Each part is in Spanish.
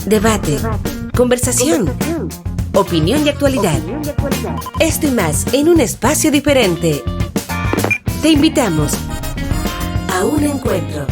Debate, conversación, opinión y actualidad. Esto y más en un espacio diferente. Te invitamos a un encuentro.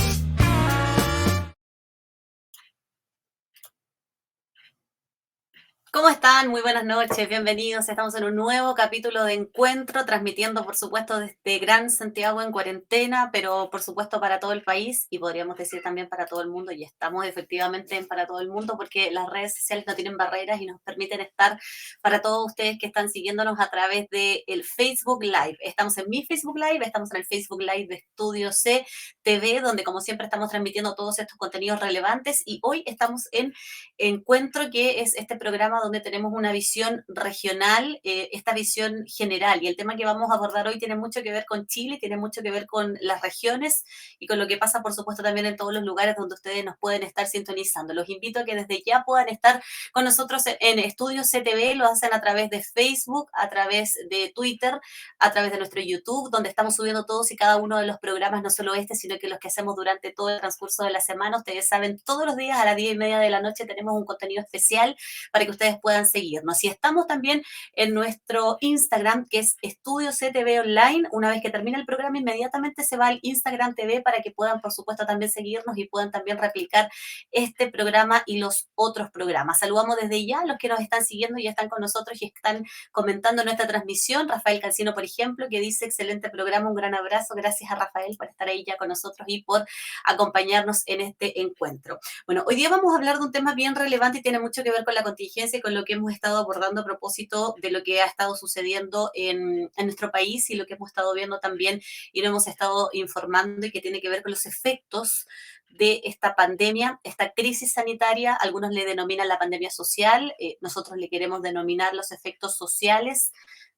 ¿Cómo están? Muy buenas noches, bienvenidos. Estamos en un nuevo capítulo de Encuentro, transmitiendo, por supuesto, desde Gran Santiago en cuarentena, pero por supuesto para todo el país y podríamos decir también para todo el mundo. Y estamos efectivamente en para todo el mundo porque las redes sociales no tienen barreras y nos permiten estar para todos ustedes que están siguiéndonos a través del Facebook Live. Estamos en mi Facebook Live, estamos en el Facebook Live de Estudio C TV, donde como siempre estamos transmitiendo todos estos contenidos relevantes, y hoy estamos en Encuentro, que es este programa donde tenemos una visión regional, esta visión general. Y el tema que vamos a abordar hoy tiene mucho que ver con Chile, tiene mucho que ver con las regiones y con lo que pasa, por supuesto, también en todos los lugares donde ustedes nos pueden estar sintonizando. Los invito a que desde ya puedan estar con nosotros en Estudio CTV, lo hacen a través de Facebook, a través de Twitter, a través de nuestro YouTube, donde estamos subiendo todos y cada uno de los programas, no solo este, sino que los que hacemos durante todo el transcurso de la semana. Ustedes saben, todos los días a las 10:30 de la noche tenemos un contenido especial para que ustedes puedan seguirnos. Y estamos también en nuestro Instagram, que es Estudio CTV Online. Una vez que termina el programa, inmediatamente se va al Instagram TV para que puedan, por supuesto, también seguirnos y puedan también replicar este programa y los otros programas. Saludamos desde ya a los que nos están siguiendo y están con nosotros y están comentando nuestra transmisión. Rafael Cancino, por ejemplo, que dice: excelente programa, un gran abrazo. Gracias a Rafael por estar ahí ya con nosotros y por acompañarnos en este encuentro. Bueno, hoy día vamos a hablar de un tema bien relevante y tiene mucho que ver con la contingencia y con lo que hemos estado abordando a propósito de lo que ha estado sucediendo en nuestro país y lo que hemos estado viendo también y lo hemos estado informando, y que tiene que ver con los efectos de esta pandemia, esta crisis sanitaria. Algunos le denominan la pandemia social, nosotros le queremos denominar los efectos sociales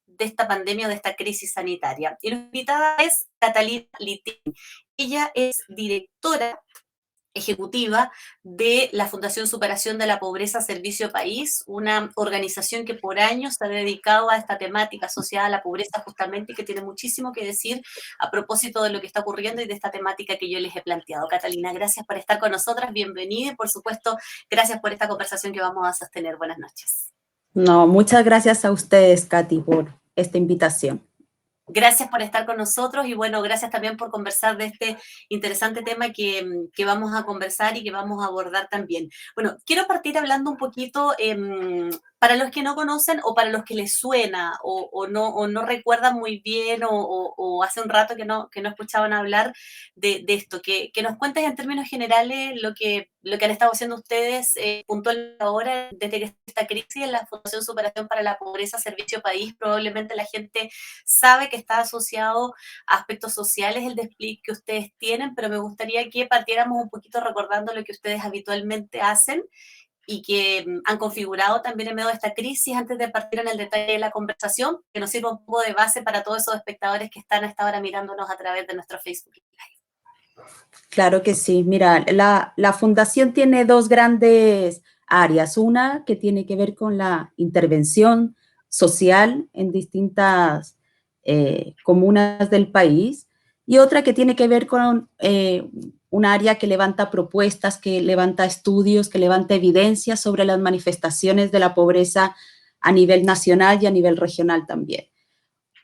de esta pandemia o de esta crisis sanitaria. Y la invitada es Catalina Litín. Ella es directora ejecutiva de la Fundación Superación de la Pobreza Servicio País, una organización que por años se ha dedicado a esta temática asociada a la pobreza justamente, y que tiene muchísimo que decir a propósito de lo que está ocurriendo y de esta temática que yo les he planteado. Catalina, gracias por estar con nosotras, bienvenida, y por supuesto, gracias por esta conversación que vamos a sostener. Buenas noches. No, muchas gracias a ustedes, Katy, por esta invitación. Gracias por estar con nosotros y bueno, gracias también por conversar de este interesante tema que vamos a conversar y que vamos a abordar también. Bueno, quiero partir hablando un poquito, para los que no conocen o para los que les suena o no recuerdan muy bien o hace un rato que no escuchaban hablar de esto, que nos cuentes en términos generales lo que han estado haciendo ustedes puntualmente ahora desde que esta crisis en la Fundación Superación para la Pobreza Servicio País. Probablemente la gente sabe que está asociado a aspectos sociales el despliegue que ustedes tienen, pero me gustaría que partiéramos un poquito recordando lo que ustedes habitualmente hacen y que han configurado también en medio de esta crisis, antes de partir en el detalle de la conversación, que nos sirva un poco de base para todos esos espectadores que están hasta ahora mirándonos a través de nuestro Facebook Live. Claro que sí. Mira, la fundación tiene dos grandes áreas. Una que tiene que ver con la intervención social en distintas comunas del país, y otra que tiene que ver con un área que levanta propuestas, que levanta estudios, que levanta evidencias sobre las manifestaciones de la pobreza a nivel nacional y a nivel regional también.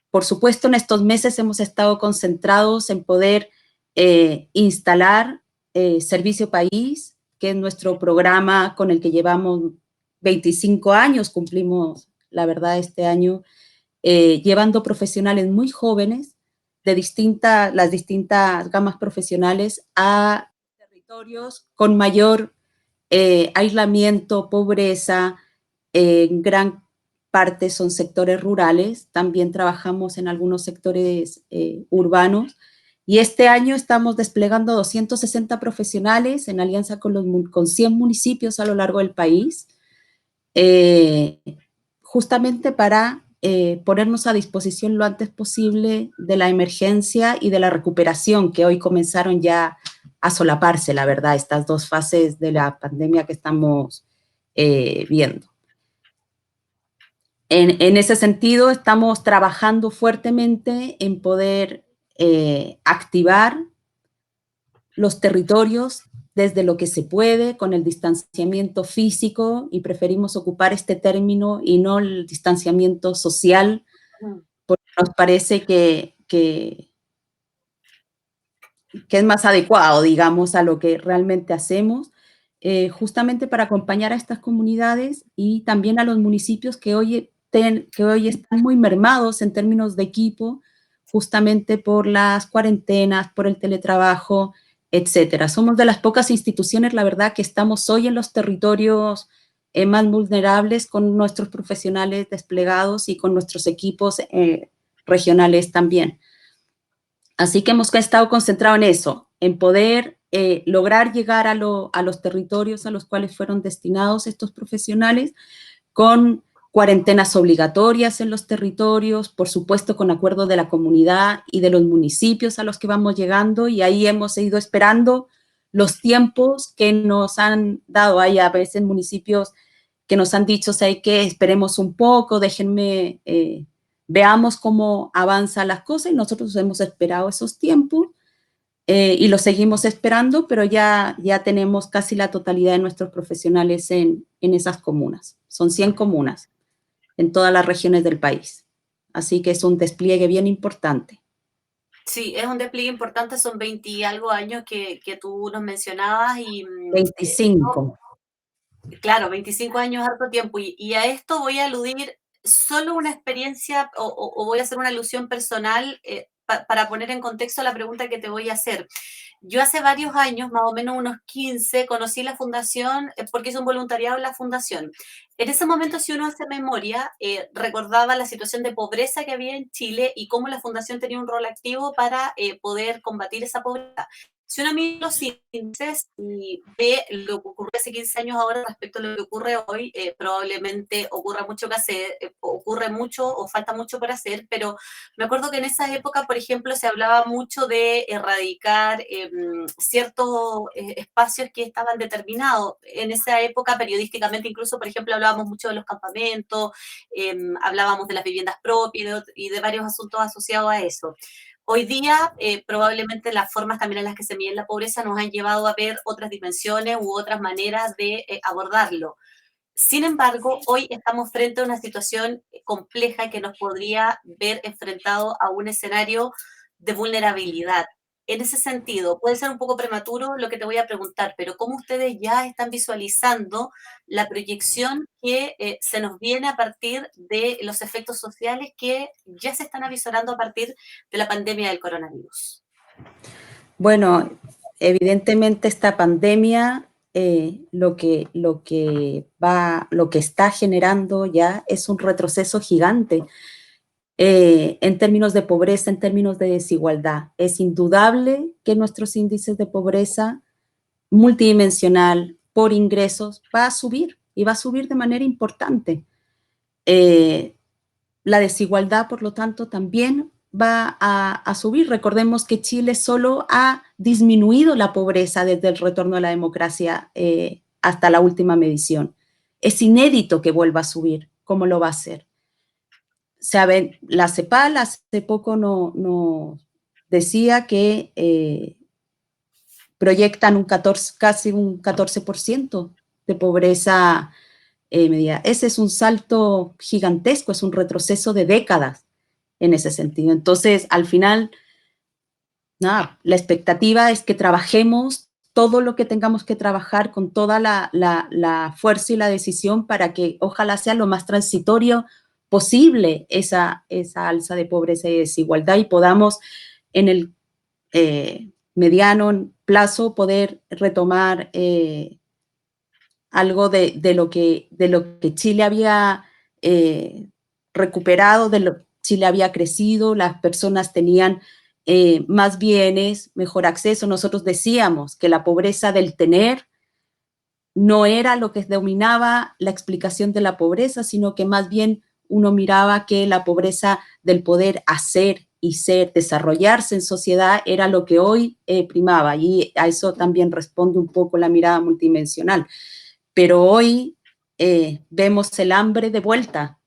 Por supuesto, en estos meses hemos estado concentrados en poder instalar Servicio País, que es nuestro programa con el que llevamos 25 años, cumplimos, la verdad, este año, llevando profesionales muy jóvenes de las distintas gamas profesionales a territorios con mayor aislamiento, pobreza, en gran parte son sectores rurales. También trabajamos en algunos sectores urbanos. Y este año estamos desplegando 260 profesionales en alianza con 100 municipios a lo largo del país, justamente para ponernos a disposición lo antes posible de la emergencia y de la recuperación, que hoy comenzaron ya a solaparse, la verdad, estas dos fases de la pandemia que estamos viendo. En ese sentido, estamos trabajando fuertemente en poder activar los territorios desde lo que se puede, con el distanciamiento físico, y preferimos ocupar este término y no el distanciamiento social, porque nos parece que es más adecuado, digamos, a lo que realmente hacemos, justamente para acompañar a estas comunidades y también a los municipios que hoy están muy mermados en términos de equipo, justamente por las cuarentenas, por el teletrabajo, etcétera. Somos de las pocas instituciones, la verdad, que estamos hoy en los territorios más vulnerables, con nuestros profesionales desplegados y con nuestros equipos regionales también. Así que hemos estado concentrados en eso, en poder lograr llegar a los territorios a los cuales fueron destinados estos profesionales, con cuarentenas obligatorias en los territorios, por supuesto con acuerdo de la comunidad y de los municipios a los que vamos llegando, y ahí hemos ido esperando los tiempos que nos han dado. Hay a veces municipios que nos han dicho, ¿sabes qué? Esperemos un poco, déjenme, veamos cómo avanzan las cosas, y nosotros hemos esperado esos tiempos y los seguimos esperando, pero ya tenemos casi la totalidad de nuestros profesionales en esas comunas. Son 100 comunas en todas las regiones del país. Así que es un despliegue bien importante. Sí, es un despliegue importante, son 20 y algo años que tú nos mencionabas y 25. claro, 25 años, harto tiempo. Y a esto voy a aludir solo una experiencia o voy a hacer una alusión personal para poner en contexto la pregunta que te voy a hacer. Yo hace varios años, más o menos unos 15, conocí la fundación porque hice un voluntariado en la fundación. En ese momento, si uno hace memoria, recordaba la situación de pobreza que había en Chile y cómo la fundación tenía un rol activo para poder combatir esa pobreza. Si uno mira los índices y ve lo que ocurrió hace 15 años ahora respecto a lo que ocurre hoy, probablemente ocurra mucho que hacer, ocurre mucho o falta mucho por hacer, pero me acuerdo que en esa época, por ejemplo, se hablaba mucho de erradicar ciertos espacios que estaban determinados. En esa época, periodísticamente, incluso, por ejemplo, hablábamos mucho de los campamentos, hablábamos de las viviendas propias y de varios asuntos asociados a eso. Hoy día, probablemente las formas también en las que se mide la pobreza nos han llevado a ver otras dimensiones u otras maneras de abordarlo. Sin embargo, hoy estamos frente a una situación compleja que nos podría ver enfrentado a un escenario de vulnerabilidad. En ese sentido, puede ser un poco prematuro lo que te voy a preguntar, pero ¿cómo ustedes ya están visualizando la proyección que se nos viene a partir de los efectos sociales que ya se están avisorando a partir de la pandemia del coronavirus? Bueno, evidentemente esta pandemia lo que está generando ya es un retroceso gigante en términos de pobreza, en términos de desigualdad. Es indudable que nuestros índices de pobreza multidimensional por ingresos va a subir, y va a subir de manera importante. La desigualdad, por lo tanto, también va a subir. Recordemos que Chile solo ha disminuido la pobreza desde el retorno a la democracia hasta la última medición. Es inédito que vuelva a subir. ¿Cómo lo va a hacer? Saben, la CEPAL hace poco no decía que proyectan casi un 14% de pobreza media. Ese es un salto gigantesco, es un retroceso de décadas en ese sentido. Entonces, al final, nada, la expectativa es que trabajemos todo lo que tengamos que trabajar con toda la fuerza y la decisión para que ojalá sea lo más transitorio posible esa alza de pobreza y desigualdad, y podamos en el mediano plazo poder retomar algo de lo que Chile había recuperado, de lo que Chile había crecido, las personas tenían más bienes, mejor acceso. Nosotros decíamos que la pobreza del tener no era lo que dominaba la explicación de la pobreza, sino que más bien uno miraba que la pobreza del poder hacer y ser, desarrollarse en sociedad, era lo que hoy primaba, y a eso también responde un poco la mirada multidimensional. Pero hoy vemos el hambre de vuelta,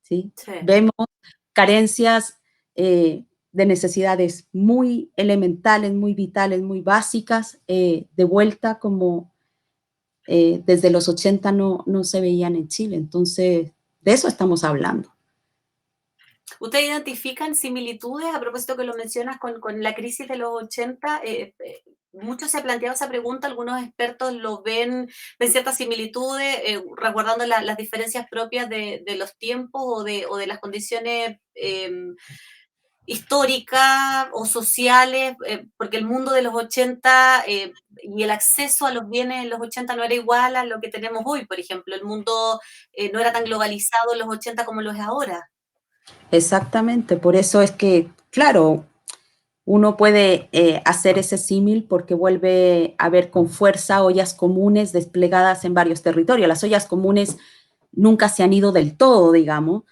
¿sí? Sí. Vemos carencias de de necesidades muy elementales, muy vitales, muy básicas, de vuelta como desde los 80 no se veían en Chile. Entonces, de eso estamos hablando. ¿Ustedes identifican similitudes, a propósito que lo mencionas, con la crisis de los 80? Mucho se ha planteado esa pregunta, algunos expertos lo ven ciertas similitudes, resguardando las diferencias propias de los tiempos o de las condiciones históricas o sociales, porque el mundo de los 80 y el acceso a los bienes en los 80 no era igual a lo que tenemos hoy, por ejemplo. El mundo no era tan globalizado en los 80 como lo es ahora. Exactamente, por eso es que, claro, uno puede hacer ese símil porque vuelve a ver con fuerza ollas comunes desplegadas en varios territorios. Las ollas comunes nunca se han ido del todo, digamos,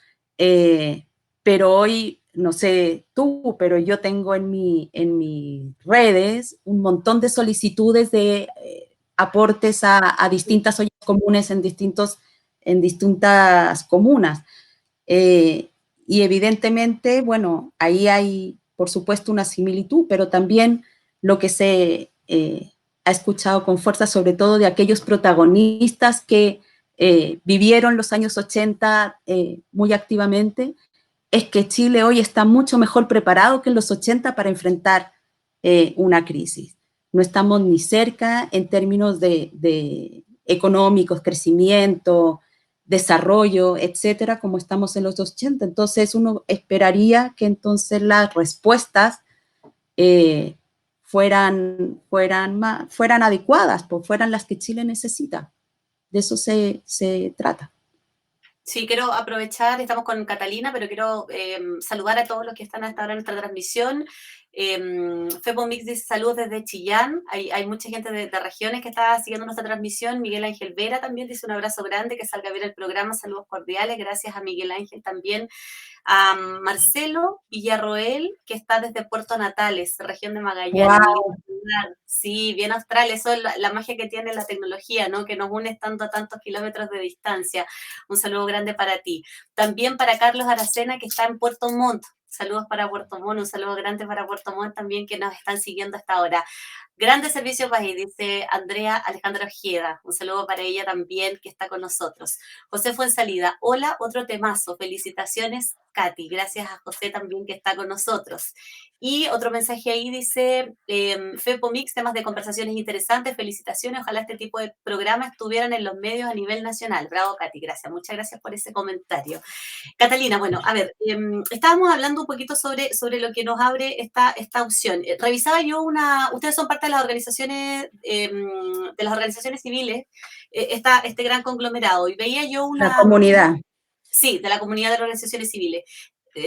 pero hoy, no sé tú, pero yo tengo en mis redes un montón de solicitudes de aportes a distintas ollas comunes en distintas comunas. Y evidentemente, bueno, ahí hay, por supuesto, una similitud, pero también lo que se ha escuchado con fuerza, sobre todo de aquellos protagonistas que vivieron los años 80 muy activamente, es que Chile hoy está mucho mejor preparado que en los 80 para enfrentar una crisis. No estamos ni cerca en términos de económicos, crecimiento, desarrollo, etcétera, como estamos en los 80. Entonces, uno esperaría que entonces las respuestas fueran adecuadas, pues fueran las que Chile necesita. De eso se trata. Sí, quiero aprovechar, estamos con Catalina, pero quiero saludar a todos los que están hasta ahora en nuestra transmisión. Fepomix dice saludos desde Chillán, hay mucha gente de regiones que está siguiendo nuestra transmisión. Miguel Ángel Vera también dice un abrazo grande, que salga a ver el programa, saludos cordiales, gracias a Miguel Ángel también. A Marcelo Villarroel, que está desde Puerto Natales, región de Magallanes. Wow. Sí, bien austral, eso es la magia que tiene la tecnología, ¿no? Que nos une estando a tantos kilómetros de distancia. Un saludo grande para ti. También para Carlos Aracena, que está en Puerto Montt. Saludos para Puerto Montt, un saludo grande para Puerto Montt también, que nos están siguiendo hasta ahora. Grandes servicios país, dice Andrea Alejandra Ojeda. Un saludo para ella también, que está con nosotros. José Fuensalida, hola, otro temazo. Felicitaciones, Katy. Gracias a José también, que está con nosotros. Y otro mensaje ahí dice, Fepomix, temas de conversaciones interesantes, felicitaciones, ojalá este tipo de programas estuvieran en los medios a nivel nacional. Bravo, Katy, gracias. Muchas gracias por ese comentario. Catalina, bueno, a ver, estábamos hablando un poquito sobre lo que nos abre esta opción. Revisaba yo ustedes son parte de las organizaciones civiles, este gran conglomerado, y veía yo La comunidad. Sí, de la comunidad de organizaciones civiles.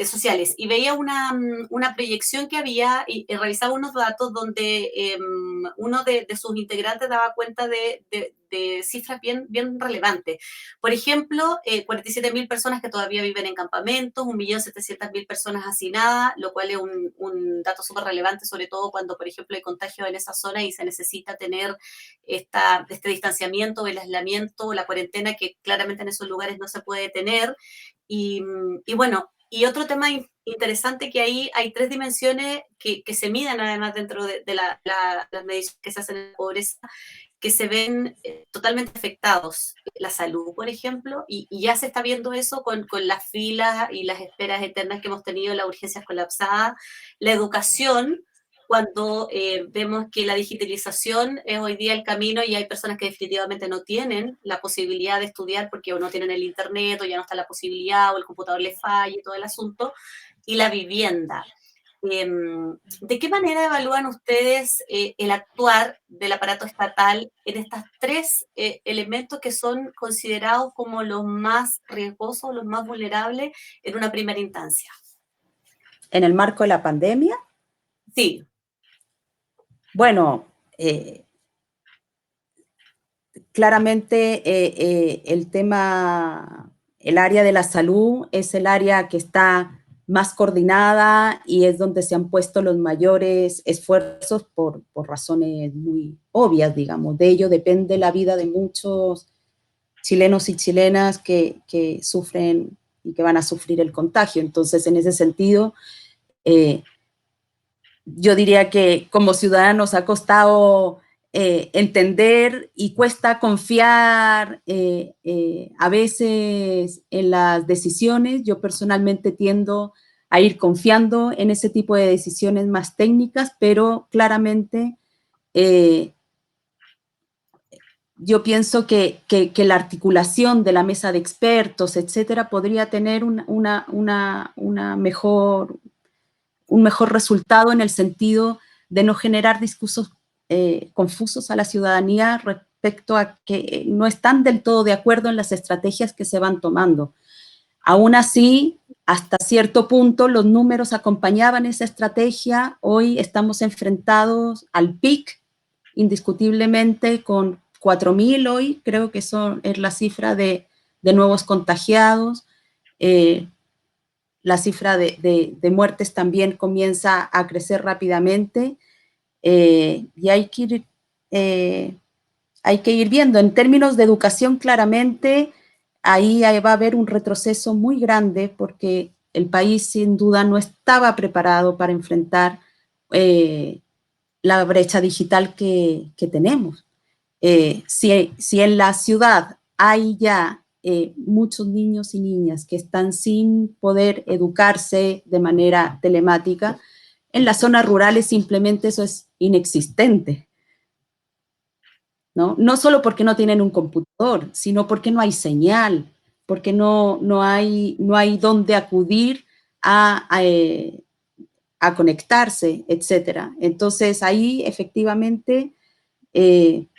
Sociales, y veía una proyección que había y revisaba unos datos donde uno de sus integrantes daba cuenta de cifras bien relevantes. Por ejemplo, 47.000 personas que todavía viven en campamentos, 1.700.000 personas hacinadas, lo cual es un dato súper relevante, sobre todo cuando, por ejemplo, hay contagio en esa zona y se necesita tener este distanciamiento, el aislamiento, la cuarentena, que claramente en esos lugares no se puede tener. Y bueno, y otro tema interesante, que ahí hay tres dimensiones que se miden además dentro de las mediciones que se hacen en la pobreza, que se ven totalmente afectados. La salud, por ejemplo, y ya se está viendo eso con las filas y las esperas eternas que hemos tenido, las urgencias colapsadas. La educación, cuando vemos que la digitalización es hoy día el camino y hay personas que definitivamente no tienen la posibilidad de estudiar porque o no tienen el internet o ya no está la posibilidad o el computador les falla y todo el asunto. Y la vivienda. ¿De qué manera evalúan ustedes el actuar del aparato estatal en estos tres elementos que son considerados como los más riesgosos, los más vulnerables en una primera instancia? En el marco de la pandemia, Sí. bueno, claramente el área de la salud es el área que está más coordinada y es donde se han puesto los mayores esfuerzos por razones muy obvias, digamos. De ello depende la vida de muchos chilenos y chilenas que sufren y que van a sufrir el contagio. Entonces, en ese sentido, yo diría que como ciudadanos ha costado entender y cuesta confiar a veces en las decisiones. Yo personalmente tiendo a ir confiando en ese tipo de decisiones más técnicas, pero claramente yo pienso que la articulación de la mesa de expertos, etcétera, podría tener una mejor, un mejor resultado en el sentido de no generar discursos confusos a la ciudadanía respecto a que no están del todo de acuerdo en las estrategias que se van tomando. Aún así, hasta cierto punto, los números acompañaban esa estrategia. Hoy estamos enfrentados al pic, indiscutiblemente, con 4.000 hoy, creo que es la cifra de nuevos contagiados. La cifra de muertes también comienza a crecer rápidamente y hay que ir viendo. En términos de educación, claramente, ahí va a haber un retroceso muy grande porque el país sin duda no estaba preparado para enfrentar la brecha digital que tenemos. Si en la ciudad hay ya muchos niños y niñas que están sin poder educarse de manera telemática, en las zonas rurales simplemente eso es inexistente, ¿no? No solo porque no tienen un computador, sino porque no hay señal, porque no hay dónde acudir a conectarse, etcétera. Entonces ahí efectivamente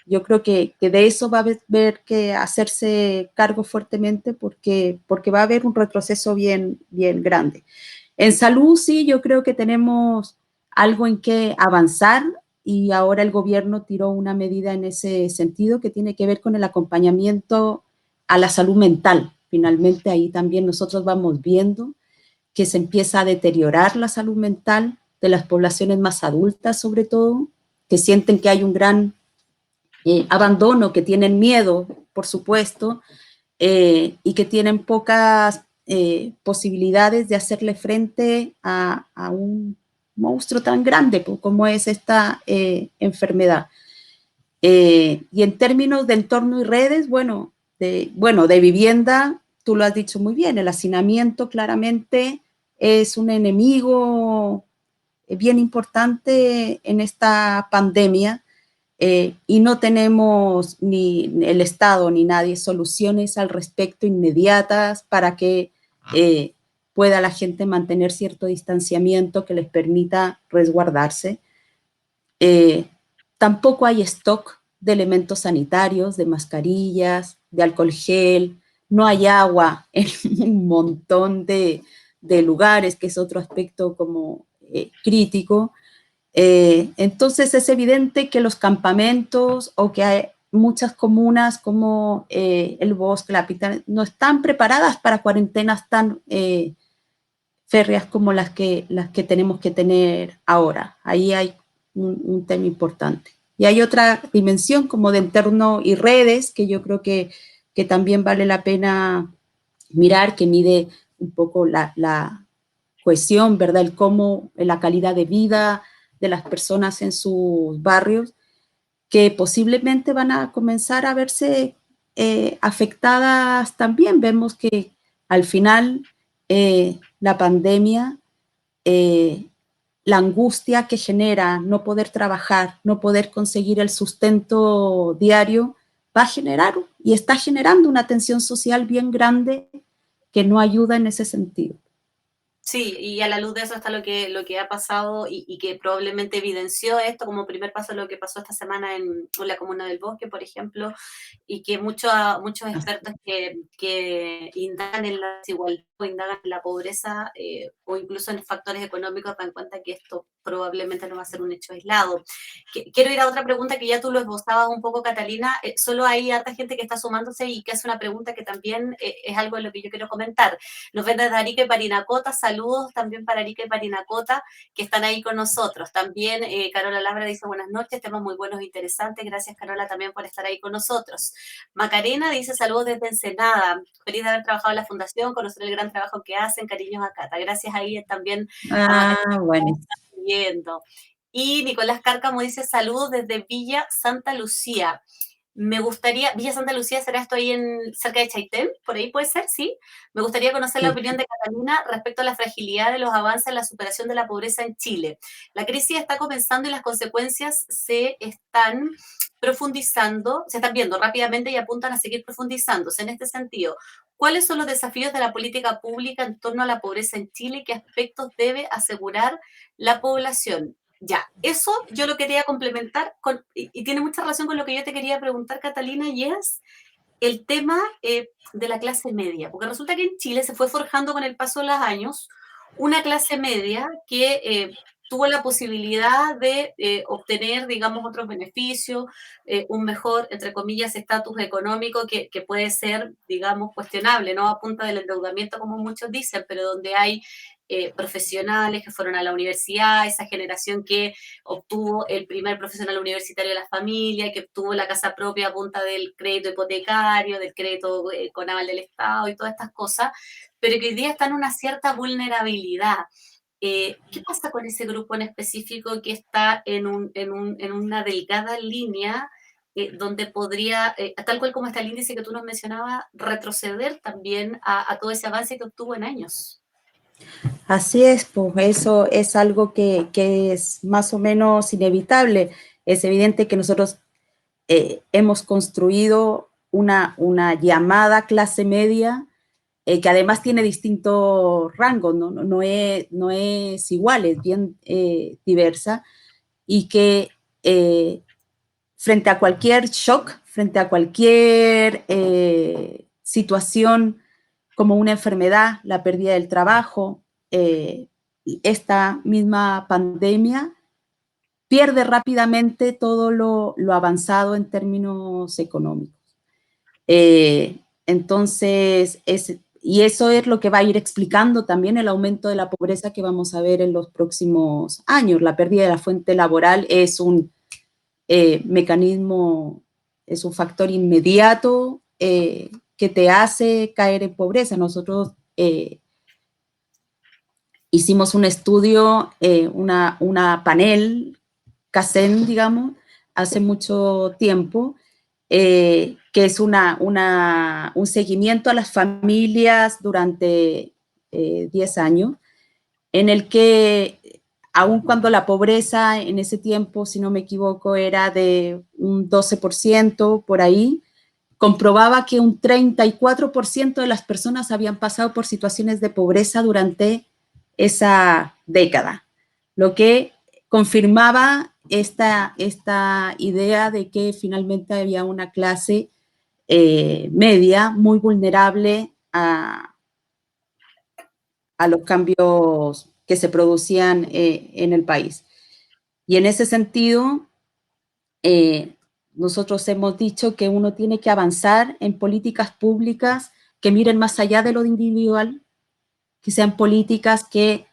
yo creo que de eso va a haber que hacerse cargo fuertemente porque va a haber un retroceso bien grande. En salud sí, yo creo que tenemos algo en que avanzar y ahora el gobierno tiró una medida en ese sentido que tiene que ver con el acompañamiento a la salud mental. Finalmente ahí también nosotros vamos viendo que se empieza a deteriorar la salud mental de las poblaciones más adultas sobre todo, que sienten que hay un gran abandono, que tienen miedo, por supuesto, y que tienen pocas posibilidades de hacerle frente a un monstruo tan grande como es esta enfermedad. Y en términos de entorno y redes, bueno, de vivienda, tú lo has dicho muy bien, el hacinamiento claramente es un enemigo bien importante en esta pandemia. Y no tenemos ni el Estado ni nadie soluciones al respecto inmediatas para que pueda la gente mantener cierto distanciamiento que les permita resguardarse. Tampoco hay stock de elementos sanitarios, de mascarillas, de alcohol gel, no hay agua en un montón de lugares, que es otro aspecto como crítico. Entonces es evidente que los campamentos o que hay muchas comunas como el Bosque, la Pitana, no están preparadas para cuarentenas tan férreas como las que tenemos que tener ahora. Ahí hay un tema importante. Y hay otra dimensión como de entorno y redes que yo creo que también vale la pena mirar, que mide un poco la cohesión, ¿verdad? El cómo, la calidad de vida de las personas en sus barrios, que posiblemente van a comenzar a verse afectadas también. Vemos que al final la pandemia, la angustia que genera no poder trabajar, no poder conseguir el sustento diario, va a generar y está generando una tensión social bien grande que no ayuda en ese sentido. Sí, y a la luz de eso está lo que ha pasado y que probablemente evidenció esto como primer paso lo que pasó esta semana en la Comuna del Bosque, por ejemplo, y que muchos expertos que indagan en la desigualdad o indagan en la pobreza o incluso en factores económicos dan cuenta que esto probablemente no va a ser un hecho aislado. Quiero ir a otra pregunta que ya tú lo esbozabas un poco, Catalina. Solo hay harta gente que está sumándose y que hace una pregunta que también es algo de lo que yo quiero comentar. Nos ven desde Arica y Parinacota, saludos también para Arica y Parinacota, que están ahí con nosotros. También Carola Labra dice buenas noches, temas muy buenos e interesantes. Gracias, Carola, también por estar ahí con nosotros. Macarena dice saludos desde Ensenada. Feliz de haber trabajado en la fundación, conocer el gran trabajo que hacen. Cariños a Cata. Gracias ahí también a Macarena. Bueno. siguiendo. Y Nicolás Cárcamo dice, saludos desde Villa Santa Lucía. Me gustaría, Villa Santa Lucía, ¿será esto ahí cerca de Chaitén? ¿Por ahí puede ser? Sí. Me gustaría conocer la Sí. opinión de Catalina respecto a la fragilidad de los avances en la superación de la pobreza en Chile. La crisis está comenzando y las consecuencias se están profundizando, se están viendo rápidamente y apuntan a seguir profundizándose. En este sentido, ¿cuáles son los desafíos de la política pública en torno a la pobreza en Chile y qué aspectos debe asegurar la población? Ya, eso yo lo quería complementar y tiene mucha relación con lo que yo te quería preguntar, Catalina, y es el tema de la clase media, porque resulta que en Chile se fue forjando con el paso de los años una clase media que tuvo la posibilidad de obtener, digamos, otros beneficios, un mejor, entre comillas, estatus económico que puede ser, digamos, cuestionable, no a punta del endeudamiento, como muchos dicen, pero donde hay profesionales que fueron a la universidad, esa generación que obtuvo el primer profesional universitario de la familia, que obtuvo la casa propia a punta del crédito hipotecario, del crédito con aval del Estado y todas estas cosas, pero que hoy día están en una cierta vulnerabilidad. ¿Qué pasa con ese grupo en específico que está en una delgada línea donde podría, tal cual como está el índice que tú nos mencionabas, retroceder también a todo ese avance que obtuvo en años? Así es, pues eso es algo que es más o menos inevitable. Es evidente que nosotros hemos construido una llamada clase media que además tiene distintos rangos, no es igual, es bien diversa y que frente a cualquier shock, frente a cualquier situación como una enfermedad, la pérdida del trabajo, esta misma pandemia pierde rápidamente todo lo avanzado en términos económicos. Entonces, y eso es lo que va a ir explicando también el aumento de la pobreza que vamos a ver en los próximos años. La pérdida de la fuente laboral es un mecanismo, es un factor inmediato que te hace caer en pobreza. Nosotros hicimos un estudio, una panel, CACEN, digamos, hace mucho tiempo, que es un seguimiento a las familias durante 10 años, en el que, aun cuando la pobreza en ese tiempo, si no me equivoco, era de un 12% por ahí, comprobaba que un 34% de las personas habían pasado por situaciones de pobreza durante esa década, lo que confirmaba esta idea de que finalmente había una clase media muy vulnerable a los cambios que se producían en el país. Y en ese sentido, nosotros hemos dicho que uno tiene que avanzar en políticas públicas que miren más allá de lo individual, que sean políticas que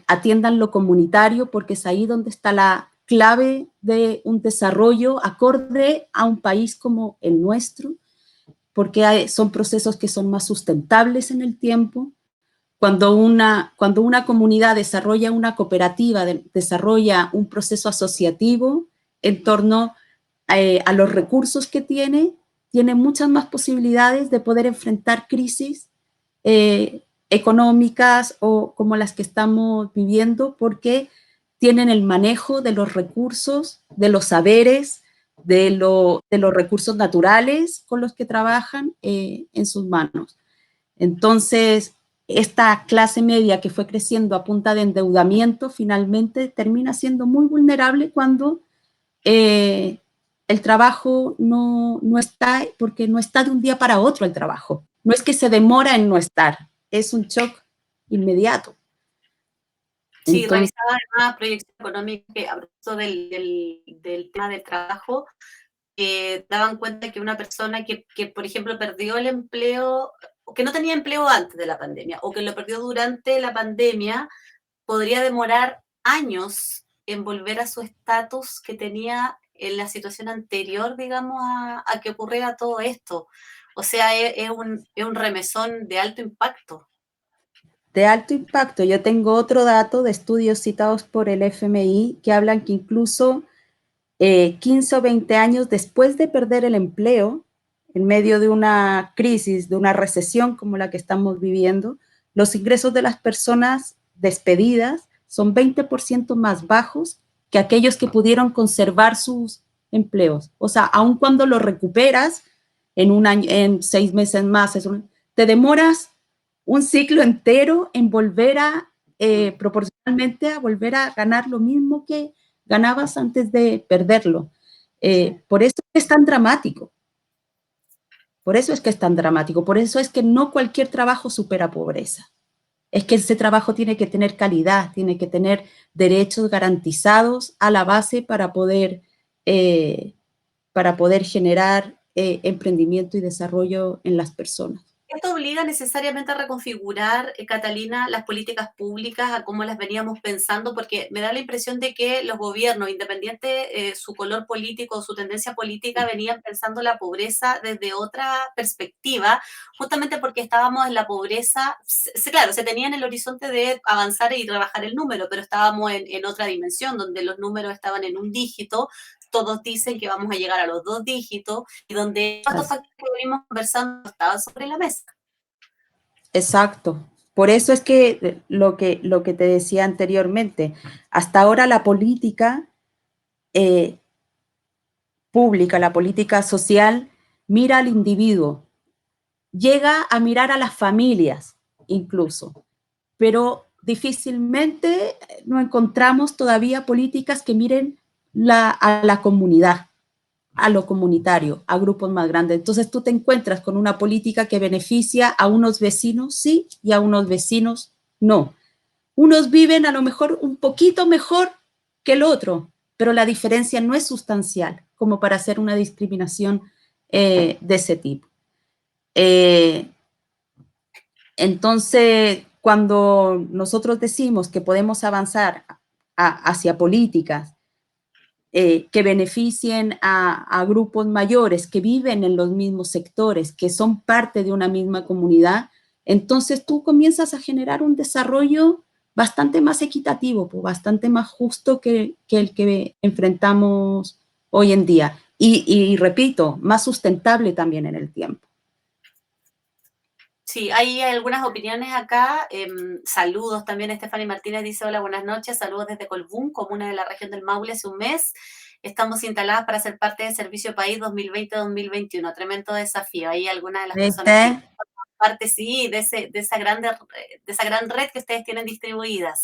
atiendan lo comunitario, porque es ahí donde está la clave de un desarrollo acorde a un país como el nuestro, porque son procesos que son más sustentables en el tiempo. Cuando una comunidad desarrolla una cooperativa, desarrolla un proceso asociativo en torno a los recursos que tiene muchas más posibilidades de poder enfrentar crisis económicas o como las que estamos viviendo, porque tienen el manejo de los recursos, de los saberes, de los recursos naturales con los que trabajan en sus manos. Entonces, esta clase media que fue creciendo a punta de endeudamiento finalmente termina siendo muy vulnerable cuando el trabajo no está, porque no está de un día para otro el trabajo. No es que se demora en no estar, es un shock inmediato. Sí, Entonces, revisaba además proyección económica que habló del tema del trabajo, daban cuenta que una persona que, por ejemplo, perdió el empleo, que no tenía empleo antes de la pandemia, o que lo perdió durante la pandemia, podría demorar años en volver a su estatus que tenía en la situación anterior, digamos, a que ocurriera todo esto. O sea, es un remesón de alto impacto. de alto impacto. Yo tengo otro dato de estudios citados por el FMI que hablan que incluso 15 o 20 años después de perder el empleo, en medio de una crisis, de una recesión como la que estamos viviendo, los ingresos de las personas despedidas son 20% más bajos que aquellos que pudieron conservar sus empleos. O sea, aun cuando lo recuperas en un año, en 6 meses más, te demoras un ciclo entero en volver a, proporcionalmente, a volver a ganar lo mismo que ganabas antes de perderlo. Por eso es tan dramático. Por eso es que es tan dramático. Por eso es que no cualquier trabajo supera pobreza. Es que ese trabajo tiene que tener calidad, tiene que tener derechos garantizados a la base para poder generar emprendimiento y desarrollo en las personas. ¿Esto obliga necesariamente a reconfigurar, Catalina, las políticas públicas a cómo las veníamos pensando? Porque me da la impresión de que los gobiernos, independiente su color político o su tendencia política, venían pensando la pobreza desde otra perspectiva, justamente porque estábamos en la pobreza, claro, se tenía en el horizonte de avanzar y rebajar el número, pero estábamos en otra dimensión, donde los números estaban en un dígito, todos dicen que vamos a llegar a los 2 dígitos, y donde estos factores que venimos conversando estaban sobre la mesa. Exacto. Por eso es que lo que te decía anteriormente, hasta ahora la política pública, la política social, mira al individuo, llega a mirar a las familias incluso, pero difícilmente no encontramos todavía políticas que miren a la comunidad, a lo comunitario, a grupos más grandes. Entonces tú te encuentras con una política que beneficia a unos vecinos sí y a unos vecinos no. Unos viven a lo mejor un poquito mejor que el otro, pero la diferencia no es sustancial como para hacer una discriminación de ese tipo. Entonces, cuando nosotros decimos que podemos avanzar hacia políticas que beneficien a grupos mayores que viven en los mismos sectores, que son parte de una misma comunidad, entonces tú comienzas a generar un desarrollo bastante más equitativo, bastante más justo que el que enfrentamos hoy en día. Y repito, más sustentable también en el tiempo. Sí, hay algunas opiniones acá. Saludos también. Stephanie Martínez dice: hola, buenas noches. Saludos desde Colbún, comuna de la región del Maule, hace un mes. Estamos instaladas para ser parte del Servicio País 2020-2021. Tremendo desafío. Hay algunas de las personas que parte, sí, de esa gran red que ustedes tienen distribuida,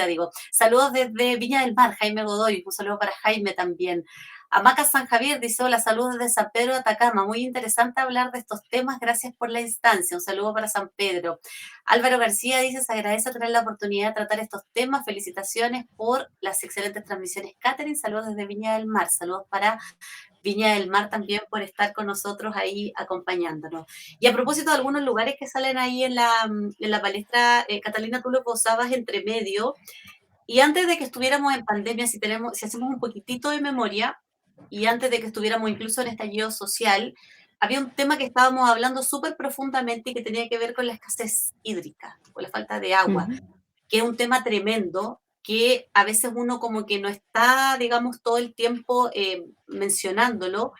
digo. Saludos desde Viña del Mar, Jaime Godoy. Un saludo para Jaime también. Amaca San Javier dice: hola, saludos desde San Pedro de Atacama. Muy interesante hablar de estos temas. Gracias por la instancia. Un saludo para San Pedro. Álvaro García dice: se agradece tener la oportunidad de tratar estos temas. Felicitaciones por las excelentes transmisiones, Catherine. Saludos desde Viña del Mar. Saludos para Viña del Mar también por estar con nosotros ahí acompañándonos. Y a propósito de algunos lugares que salen ahí en la palestra, Catalina, tú lo posabas entre medio. Y antes de que estuviéramos en pandemia, si hacemos un poquitito de memoria, y antes de que estuviéramos incluso en estallido social, había un tema que estábamos hablando súper profundamente y que tenía que ver con la escasez hídrica, con la falta de agua, que es un tema tremendo, que a veces uno como que no está, digamos, todo el tiempo mencionándolo,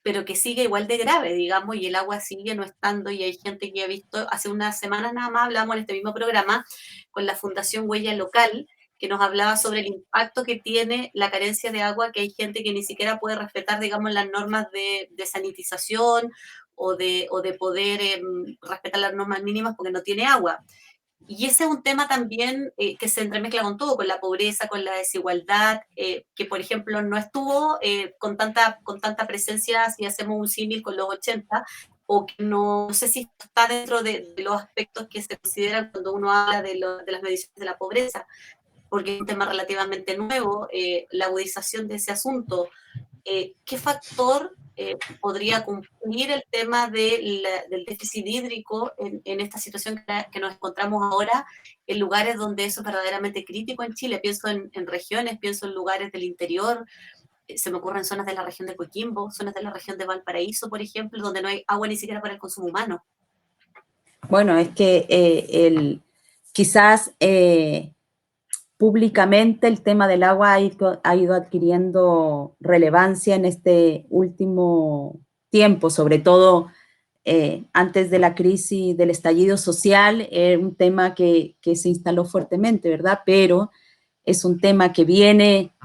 pero que sigue igual de grave, digamos, y el agua sigue no estando, y hay gente que ha visto, hace unas semanas nada más hablamos en este mismo programa con la Fundación Huella Local, que nos hablaba sobre el impacto que tiene la carencia de agua, que hay gente que ni siquiera puede respetar, digamos, las normas de sanitización o de poder respetar las normas mínimas porque no tiene agua. Y ese es un tema también que se entremezcla con todo, con la pobreza, con la desigualdad, que por ejemplo no estuvo con tanta presencia, si hacemos un símil con los 80, o que no sé si está dentro de los aspectos que se consideran cuando uno habla de las mediciones de la pobreza, porque es un tema relativamente nuevo, la agudización de ese asunto. ¿Qué factor podría cumplir el tema del déficit hídrico en esta situación que nos encontramos ahora, en lugares donde eso es verdaderamente crítico en Chile? Pienso en regiones, pienso en lugares del interior, se me ocurren zonas de la región de Coquimbo, zonas de la región de Valparaíso, por ejemplo, donde no hay agua ni siquiera para el consumo humano. Bueno, es que quizás públicamente el tema del agua ha ido adquiriendo relevancia en este último tiempo, sobre todo antes de la crisis del estallido social, era un tema que se instaló fuertemente, ¿verdad? Pero es un tema que viene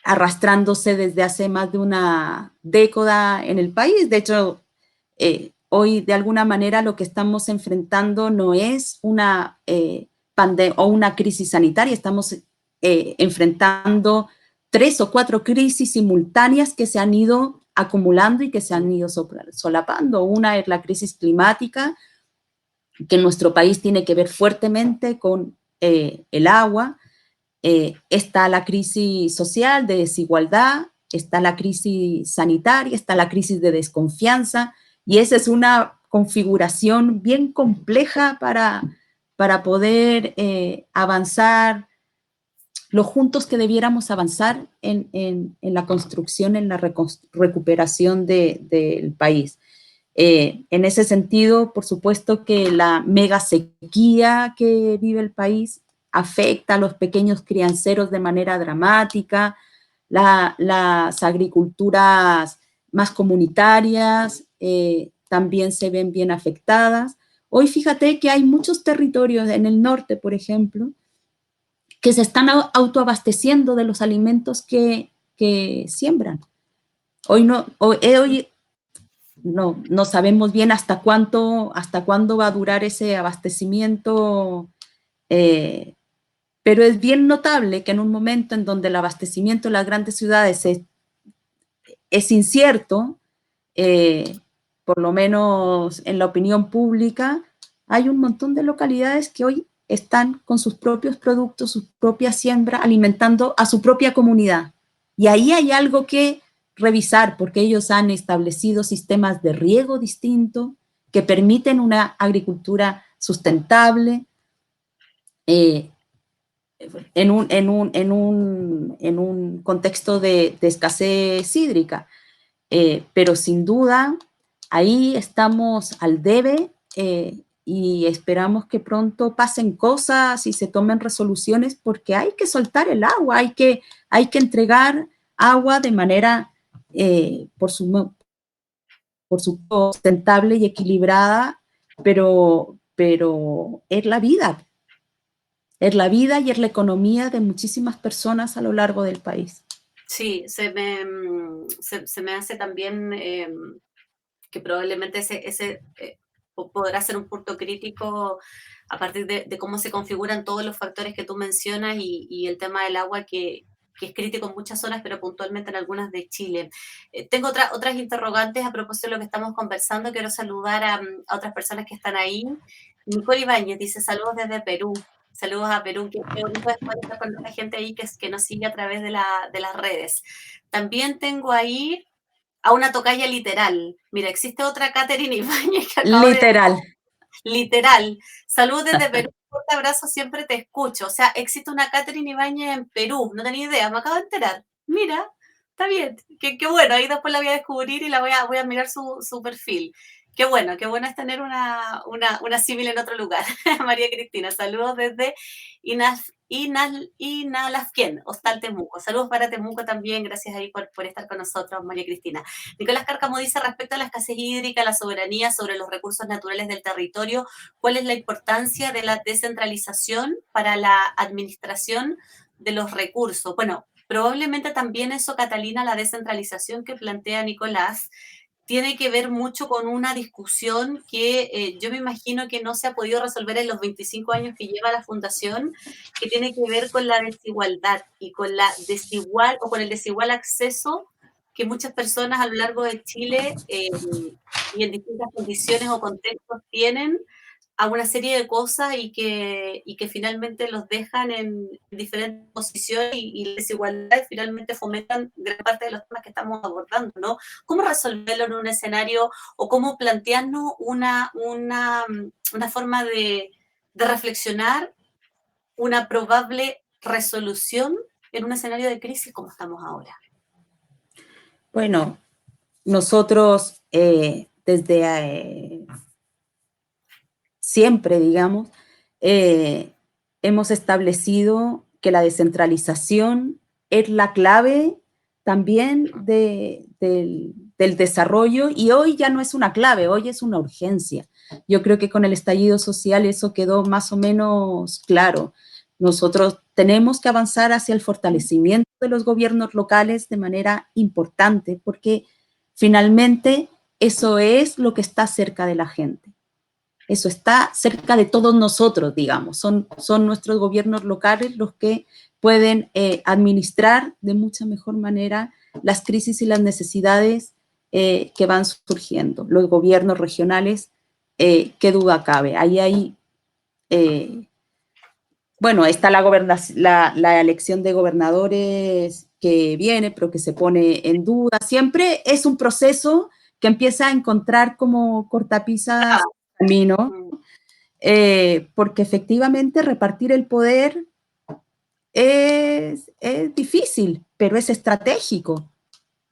arrastrándose desde hace más de una década en el país. De hecho, hoy de alguna manera lo que estamos enfrentando no es una pandemia o una crisis sanitaria, estamos enfrentando 3 o 4 crisis simultáneas que se han ido acumulando y que se han ido solapando. Una es la crisis climática, que en nuestro país tiene que ver fuertemente con el agua. Está la crisis social de desigualdad, está la crisis sanitaria, está la crisis de desconfianza, y esa es una configuración bien compleja para poder avanzar lo juntos que debiéramos avanzar en la construcción, en la recuperación del país. En ese sentido, por supuesto que la mega sequía que vive el país afecta a los pequeños crianceros de manera dramática, las agriculturas más comunitarias también se ven bien afectadas. Hoy fíjate que hay muchos territorios en el norte, por ejemplo, que se están autoabasteciendo de los alimentos que siembran. Hoy no sabemos bien hasta cuándo va a durar ese abastecimiento, pero es bien notable que en un momento en donde el abastecimiento en las grandes ciudades es incierto, por lo menos en la opinión pública, hay un montón de localidades que hoy están con sus propios productos, su propia siembra, alimentando a su propia comunidad. Y ahí hay algo que revisar, porque ellos han establecido sistemas de riego distintos que permiten una agricultura sustentable en un contexto de escasez hídrica. Pero sin duda, ahí estamos al debe y esperamos que pronto pasen cosas y se tomen resoluciones, porque hay que soltar el agua, hay que entregar agua de manera, por su sustentable y equilibrada, pero es la vida. Es la vida y es la economía de muchísimas personas a lo largo del país. Sí, se me hace también que probablemente ese podrá ser un punto crítico a partir de cómo se configuran todos los factores que tú mencionas y el tema del agua que es crítico en muchas zonas, pero puntualmente en algunas de Chile. Tengo otras interrogantes a propósito de lo que estamos conversando. Quiero saludar a otras personas que están ahí. Nicole Ibáñez dice, saludos desde Perú. Saludos a Perú, que bonito es poder estar con la gente ahí que nos sigue a través de las redes. También tengo ahí a una tocaya literal. Mira, existe otra Catherine Ibáñez que acabo Literal. Literal. Saludos desde Perú, un fuerte abrazo, siempre te escucho. O sea, existe una Catherine Ibáñez en Perú, no tenía idea, me acabo de enterar. Mira, está bien, qué bueno, ahí después la voy a descubrir y voy a mirar su perfil. Qué bueno es tener una símil en otro lugar. María Cristina, saludos desde Inalafquén, Hostal Temuco. Saludos para Temuco también, gracias ahí por estar con nosotros, María Cristina. Nicolás Cárcamo dice, respecto a la escasez hídrica, la soberanía sobre los recursos naturales del territorio, ¿cuál es la importancia de la descentralización para la administración de los recursos? Bueno, probablemente también eso, Catalina, la descentralización que plantea Nicolás, tiene que ver mucho con una discusión que yo me imagino que no se ha podido resolver en los 25 años que lleva la fundación, que tiene que ver con la desigualdad y con con el desigual acceso que muchas personas a lo largo de Chile y en distintas condiciones o contextos tienen a una serie de cosas y que finalmente los dejan en diferentes posiciones y la desigualdad finalmente fomentan gran parte de los temas que estamos abordando, ¿no? ¿Cómo resolverlo en un escenario o cómo plantearnos una forma de reflexionar una probable resolución en un escenario de crisis como estamos ahora? Bueno, nosotros desde siempre, digamos, hemos establecido que la descentralización es la clave también del desarrollo, y hoy ya no es una clave, hoy es una urgencia. Yo creo que con el estallido social eso quedó más o menos claro. Nosotros tenemos que avanzar hacia el fortalecimiento de los gobiernos locales de manera importante, porque finalmente eso es lo que está cerca de la gente. Eso está cerca de todos nosotros, digamos. Son nuestros gobiernos locales los que pueden administrar de mucha mejor manera las crisis y las necesidades que van surgiendo. Los gobiernos regionales, qué duda cabe. Ahí hay, bueno, está la elección de gobernadores que viene, pero que se pone en duda. Siempre es un proceso que empieza a encontrar como cortapisas camino, porque efectivamente repartir el poder es difícil, pero es estratégico.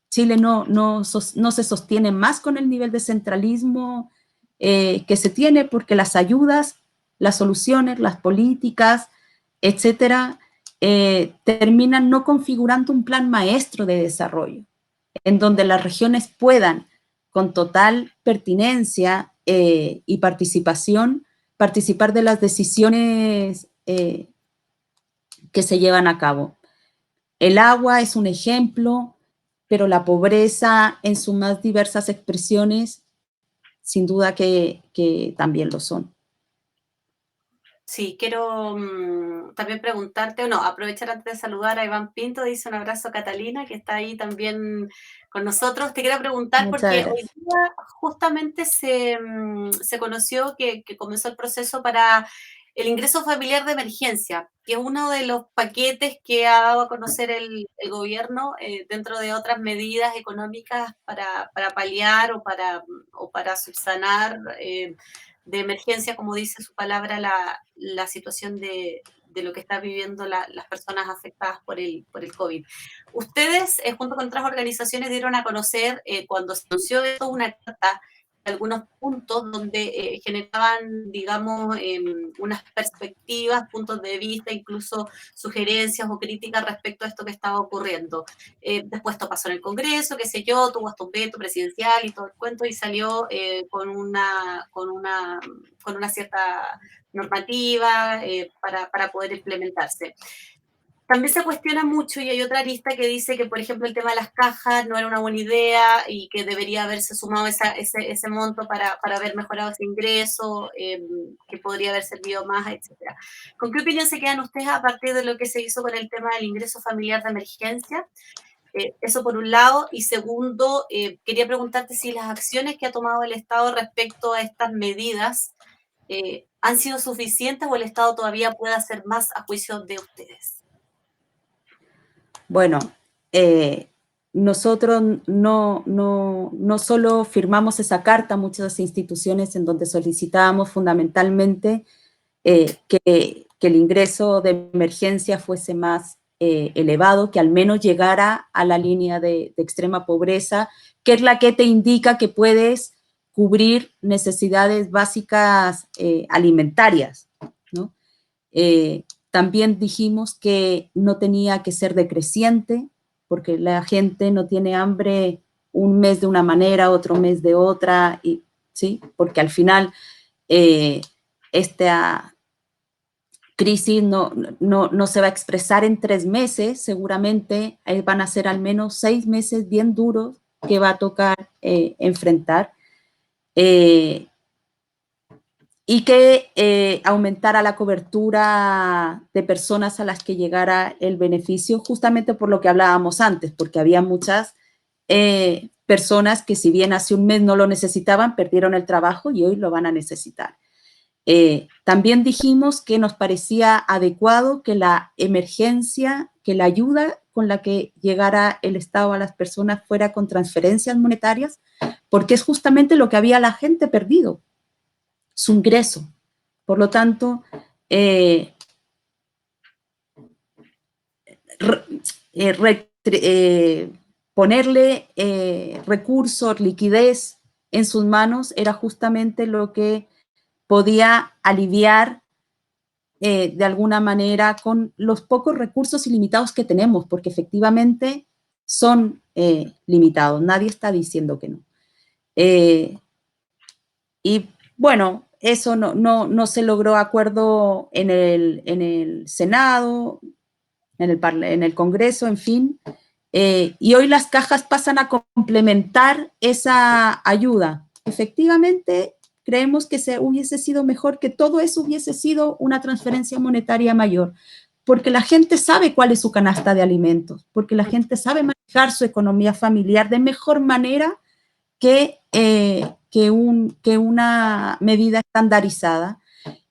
Chile no se sostiene más con el nivel de centralismo que se tiene, porque las ayudas, las soluciones, las políticas, etcétera, terminan no configurando un plan maestro de desarrollo, en donde las regiones puedan, con total pertinencia y participación, participar de las decisiones que se llevan a cabo. El agua es un ejemplo, pero la pobreza en sus más diversas expresiones, sin duda que también lo son. Sí, quiero también preguntarte, o no, aprovechar antes de saludar a Iván Pinto, dice un abrazo a Catalina, que está ahí también con nosotros. Te quiero preguntar Muchas porque hoy gracias. día justamente se conoció que comenzó el proceso para el ingreso familiar de emergencia, que es uno de los paquetes que ha dado a conocer el gobierno dentro de otras medidas económicas para paliar o para subsanar de emergencia, como dice su palabra, la situación de lo que están viviendo las personas afectadas por el COVID. Ustedes, junto con otras organizaciones, dieron a conocer, cuando se anunció esto, una carta de algunos puntos donde generaban, digamos, unas perspectivas, puntos de vista, incluso sugerencias o críticas respecto a esto que estaba ocurriendo. Después esto pasó en el Congreso, qué sé yo, tuvo hasta un veto presidencial y todo el cuento, y salió con una cierta normativa para poder implementarse. También se cuestiona mucho, y hay otra lista que dice que, por ejemplo, el tema de las cajas no era una buena idea y que debería haberse sumado ese monto para haber mejorado ese ingreso, que podría haber servido más, etcétera. ¿Con qué opinión se quedan ustedes a partir de lo que se hizo con el tema del ingreso familiar de emergencia? Eso por un lado. Y segundo, quería preguntarte si las acciones que ha tomado el Estado respecto a estas medidas han sido suficientes o el Estado todavía puede hacer más a juicio de ustedes. Bueno, nosotros no solo firmamos esa carta, muchas instituciones en donde solicitábamos fundamentalmente que el ingreso de emergencia fuese más elevado, que al menos llegara a la línea de extrema pobreza, que es la que te indica que puedes cubrir necesidades básicas alimentarias, ¿no? También dijimos que no tenía que ser decreciente, porque la gente no tiene hambre un mes de una manera, otro mes de otra, y, ¿sí? Porque al final esta crisis no se va a expresar en 3 meses, seguramente van a ser al menos 6 meses bien duros que va a tocar enfrentar. Y que aumentara la cobertura de personas a las que llegara el beneficio, justamente por lo que hablábamos antes, porque había muchas personas que, si bien hace un mes no lo necesitaban, perdieron el trabajo y hoy lo van a necesitar. También dijimos que nos parecía adecuado que la emergencia, que la ayuda con la que llegara el Estado a las personas fuera con transferencias monetarias, porque es justamente lo que había la gente perdido, su ingreso. Por lo tanto, ponerle recursos, liquidez en sus manos era justamente lo que podía aliviar de alguna manera con los pocos recursos ilimitados que tenemos, porque efectivamente son limitados, nadie está diciendo que no. Y bueno, eso no se logró acuerdo en el Senado, en el Congreso, en fin. Y hoy las cajas pasan a complementar esa ayuda. Efectivamente, creemos que hubiese sido mejor que todo eso hubiese sido una transferencia monetaria mayor, porque la gente sabe cuál es su canasta de alimentos, porque la gente sabe manejar su economía familiar de mejor manera que una medida estandarizada,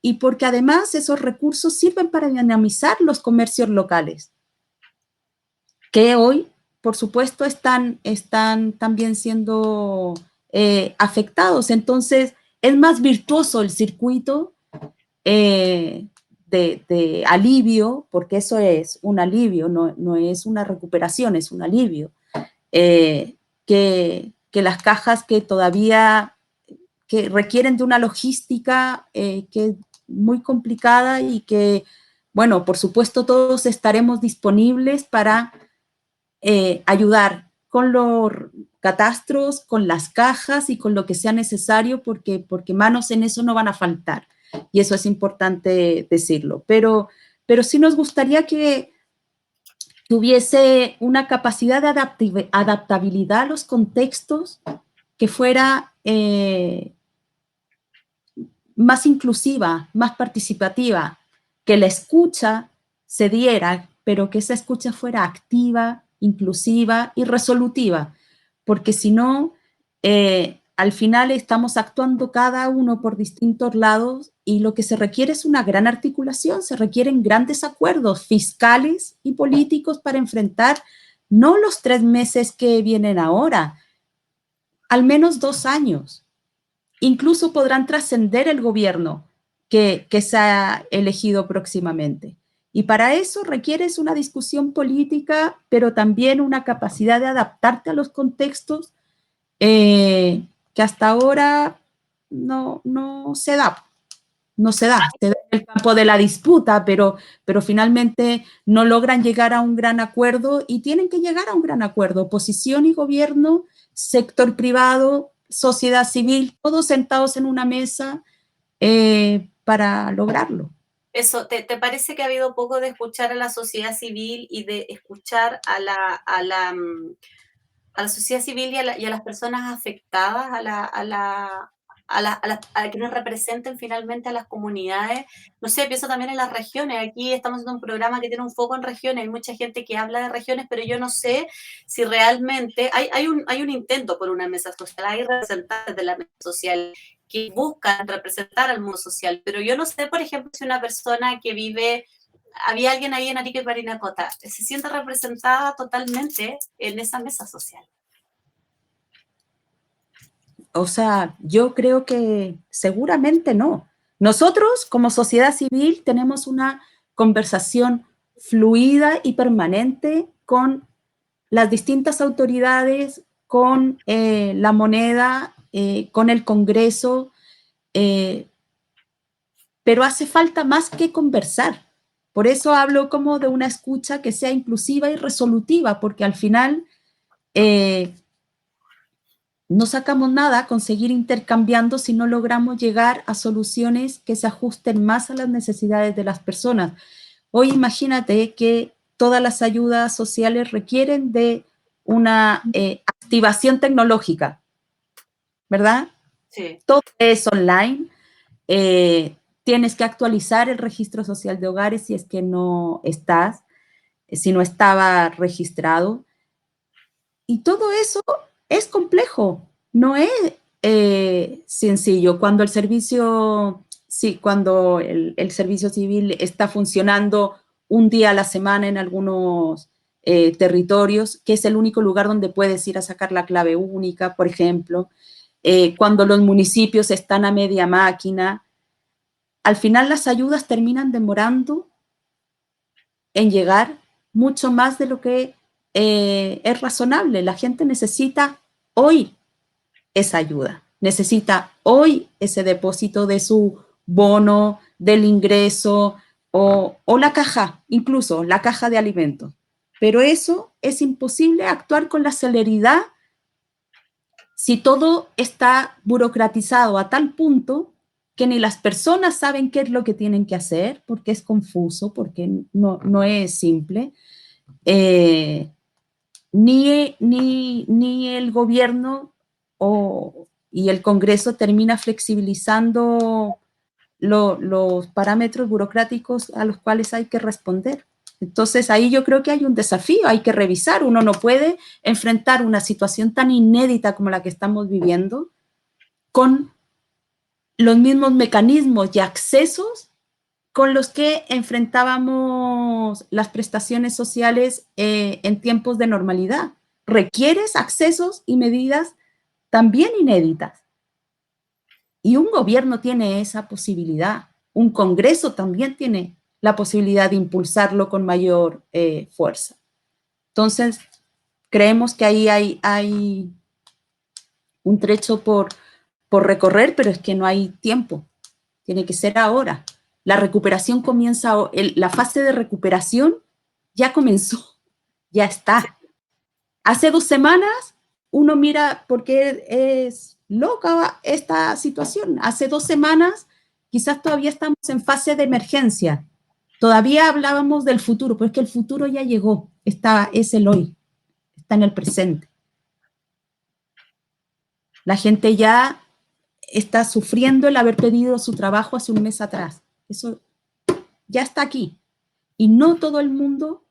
y porque además esos recursos sirven para dinamizar los comercios locales, que hoy, por supuesto, están también siendo afectados. Entonces, es más virtuoso el circuito de alivio, porque eso es un alivio, no es una recuperación, es un alivio, que las cajas que todavía que requieren de una logística que es muy complicada y que, bueno, por supuesto todos estaremos disponibles para ayudar con los catastros, con las cajas y con lo que sea necesario, porque manos en eso no van a faltar. Y eso es importante decirlo. Pero sí nos gustaría que tuviese una capacidad de adaptabilidad a los contextos que fuera más inclusiva, más participativa, que la escucha se diera, pero que esa escucha fuera activa, inclusiva y resolutiva, porque si no, al final estamos actuando cada uno por distintos lados y lo que se requiere es una gran articulación, se requieren grandes acuerdos fiscales y políticos para enfrentar no los 3 meses que vienen ahora, al menos 2 años. Incluso podrán trascender el gobierno que se ha elegido próximamente. Y para eso requieres una discusión política, pero también una capacidad de adaptarte a los contextos que hasta ahora no se da. No se da, se da en el campo de la disputa, pero finalmente no logran llegar a un gran acuerdo y tienen que llegar a un gran acuerdo. Oposición y gobierno, sector privado, sociedad civil, todos sentados en una mesa para lograrlo. Eso, ¿te parece que ha habido poco de escuchar a la sociedad civil y de escuchar a la sociedad civil y a las personas afectadas, a quienes representen finalmente a las comunidades? No sé, pienso también en las regiones. Aquí estamos haciendo un programa que tiene un foco en regiones. Hay mucha gente que habla de regiones, pero yo no sé si realmente hay un intento por una mesa social, hay representantes de la mesa social que buscan representar al mundo social, pero yo no sé, por ejemplo, si una persona que vive, había alguien ahí en Arica y Parinacota, se siente representada totalmente en esa mesa social. O sea, yo creo que seguramente no. Nosotros, como sociedad civil, tenemos una conversación fluida y permanente con las distintas autoridades, con la moneda, con el Congreso, pero hace falta más que conversar. Por eso hablo como de una escucha que sea inclusiva y resolutiva, porque al final no sacamos nada con seguir intercambiando si no logramos llegar a soluciones que se ajusten más a las necesidades de las personas. Hoy imagínate que todas las ayudas sociales requieren de una activación tecnológica, ¿verdad? Sí. Todo es online. Tienes que actualizar el registro social de hogares si es que no estás, si no estaba registrado. Y todo eso es complejo, no es sencillo. Cuando el servicio, sí, cuando el servicio civil está funcionando un día a la semana en algunos territorios, que es el único lugar donde puedes ir a sacar la clave única, por ejemplo, cuando los municipios están a media máquina, al final las ayudas terminan demorando en llegar mucho más de lo que es razonable. La gente necesita hoy esa ayuda, necesita hoy ese depósito de su bono, del ingreso, o la caja, incluso la caja de alimentos. Pero eso es imposible actuar con la celeridad si todo está burocratizado a tal punto que ni las personas saben qué es lo que tienen que hacer, porque es confuso, porque no es simple, ni el gobierno y el Congreso termina flexibilizando los parámetros burocráticos a los cuales hay que responder. Entonces ahí yo creo que hay un desafío, hay que revisar. Uno no puede enfrentar una situación tan inédita como la que estamos viviendo con los mismos mecanismos y accesos con los que enfrentábamos las prestaciones sociales en tiempos de normalidad. Requieres accesos y medidas también inéditas. Y un gobierno tiene esa posibilidad. Un Congreso también tiene la posibilidad de impulsarlo con mayor fuerza. Entonces, creemos que ahí hay un trecho por recorrer, pero es que no hay tiempo. Tiene que ser ahora. La recuperación comienza, la fase de recuperación ya comenzó, ya está. Hace 2 semanas uno mira por qué es loca esta situación. Hace 2 semanas quizás todavía estamos en fase de emergencia. Todavía hablábamos del futuro, pero es que el futuro ya llegó, es el hoy, está en el presente. La gente ya está sufriendo el haber perdido su trabajo hace un mes atrás. Eso ya está aquí. Y no todo el mundo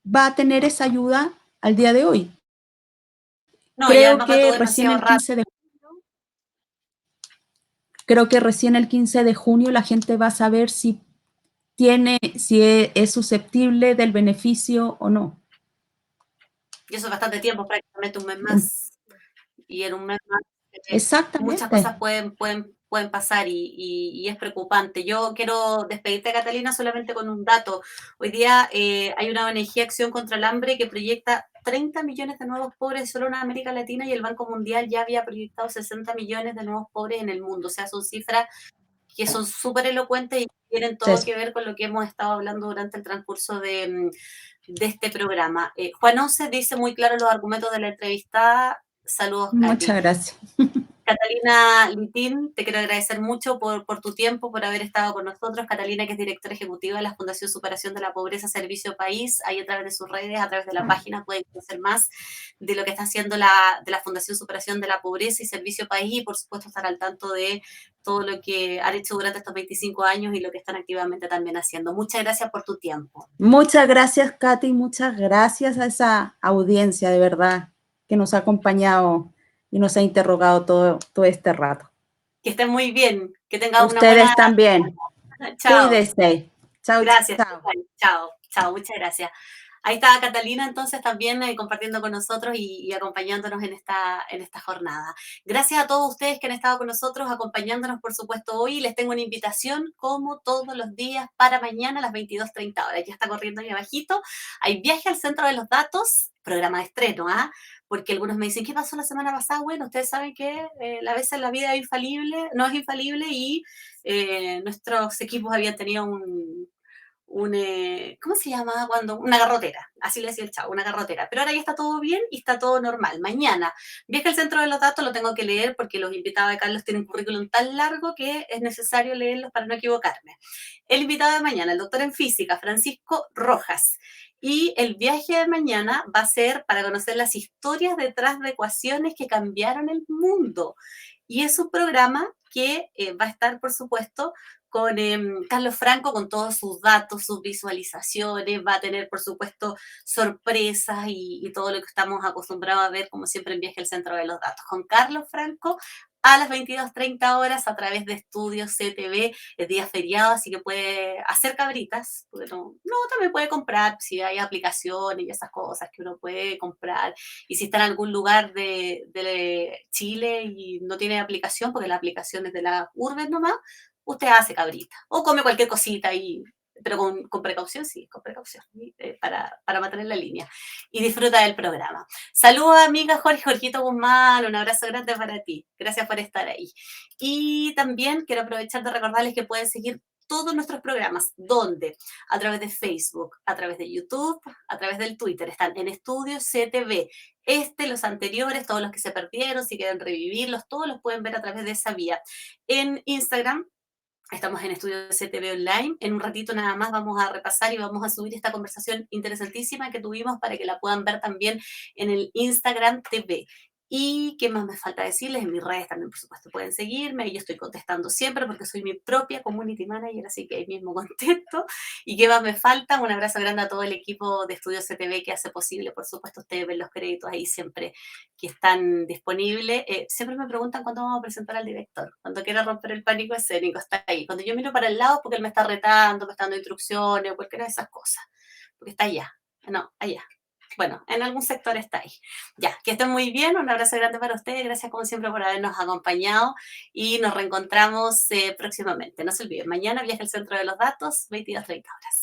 va a tener esa ayuda al día de hoy. No, y Creo además va todo que recién demasiado el rápido. 15 de Creo que recién el 15 de junio la gente va a saber si es susceptible del beneficio o no. Y eso es bastante tiempo, prácticamente un mes más. Y en un mes más muchas Exactamente. cosas pueden pasar y es preocupante. Yo quiero despedirte, Catalina, solamente con un dato. Hoy día hay una ONG, Acción contra el Hambre, que proyecta 30 millones de nuevos pobres solo en América Latina, y el Banco Mundial ya había proyectado 60 millones de nuevos pobres en el mundo. O sea, son cifras que son súper elocuentes y tienen todo que ver con lo que hemos estado hablando durante el transcurso de este programa. Juan Once dice muy claro los argumentos de la entrevistada. Saludos, Katy. Muchas gracias. Catalina Litín, te quiero agradecer mucho por tu tiempo, por haber estado con nosotros. Catalina, que es directora ejecutiva de la Fundación Superación de la Pobreza Servicio País, ahí a través de sus redes, a través de la página, pueden conocer más de lo que está haciendo de la Fundación Superación de la Pobreza y Servicio País, y por supuesto estar al tanto de todo lo que han hecho durante estos 25 años y lo que están activamente también haciendo. Muchas gracias por tu tiempo. Muchas gracias, Katy, muchas gracias a esa audiencia, de verdad, que nos ha acompañado y nos ha interrogado todo este rato. Que estén muy bien, que tengan una Ustedes buena... también. Chao. Cuídense. Chao, Gracias. chao. Chao, chao, muchas gracias. Ahí está Catalina entonces también compartiendo con nosotros y acompañándonos en esta jornada. Gracias a todos ustedes que han estado con nosotros, acompañándonos por supuesto hoy. Les tengo una invitación como todos los días para mañana a las 22:30 horas. Ya está corriendo ahí abajito. Hay viaje al centro de los datos, programa de estreno, porque algunos me dicen, ¿qué pasó la semana pasada? Bueno, ustedes saben que a veces la vida es infalible, no es infalible, y nuestros equipos habían tenido ¿cómo se llamaba cuando? Una garrotera, así le decía el chavo, una garrotera. Pero ahora ya está todo bien y está todo normal. Mañana, viaje al centro de los datos, lo tengo que leer porque los invitados de Carlos tienen un currículum tan largo que es necesario leerlos para no equivocarme. El invitado de mañana, el doctor en física, Francisco Rojas. Y el viaje de mañana va a ser para conocer las historias detrás de ecuaciones que cambiaron el mundo. Y es un programa que va a estar, por supuesto, con Carlos Franco, con todos sus datos, sus visualizaciones, va a tener, por supuesto, sorpresas y todo lo que estamos acostumbrados a ver, como siempre, en Viaje al Centro de los Datos. Con Carlos Franco a las 22:30 horas a través de Estudios CTV, es día feriado, así que puede hacer cabritas, porque también puede comprar, si hay aplicaciones y esas cosas que uno puede comprar, y si está en algún lugar de Chile y no tiene aplicación, porque la aplicación es de la Urbes nomás, usted hace cabrita o come cualquier cosita ahí, pero con precaución, sí, con precaución, para mantener la línea. Y disfruta del programa. Saludos, amiga Jorgito Guzmán, un abrazo grande para ti. Gracias por estar ahí. Y también quiero aprovechar de recordarles que pueden seguir todos nuestros programas. ¿Dónde? A través de Facebook, a través de YouTube, a través del Twitter. Están en Estudio CTV. Los anteriores, todos los que se perdieron, si quieren revivirlos, todos los pueden ver a través de esa vía. En Instagram estamos en Estudio CTV Online. En un ratito nada más vamos a repasar y vamos a subir esta conversación interesantísima que tuvimos para que la puedan ver también en el Instagram TV. ¿Y qué más me falta decirles? En mis redes también, por supuesto, pueden seguirme. Yo estoy contestando siempre porque soy mi propia community manager, así que ahí mismo contesto. ¿Y qué más me falta? Un abrazo grande a todo el equipo de Estudio CTV que hace posible, por supuesto, ustedes ven los créditos ahí siempre que están disponibles. Siempre me preguntan cuándo vamos a presentar al director. Cuando quiera romper el pánico escénico, está ahí. Cuando yo miro para el lado, porque él me está retando, me está dando instrucciones, cualquiera de esas cosas. Porque está allá. No, allá. Bueno, en algún sector está ahí. Ya, que estén muy bien. Un abrazo grande para ustedes. Gracias como siempre por habernos acompañado y nos reencontramos próximamente. No se olviden, mañana viaja al Centro de los Datos, 22:30 horas.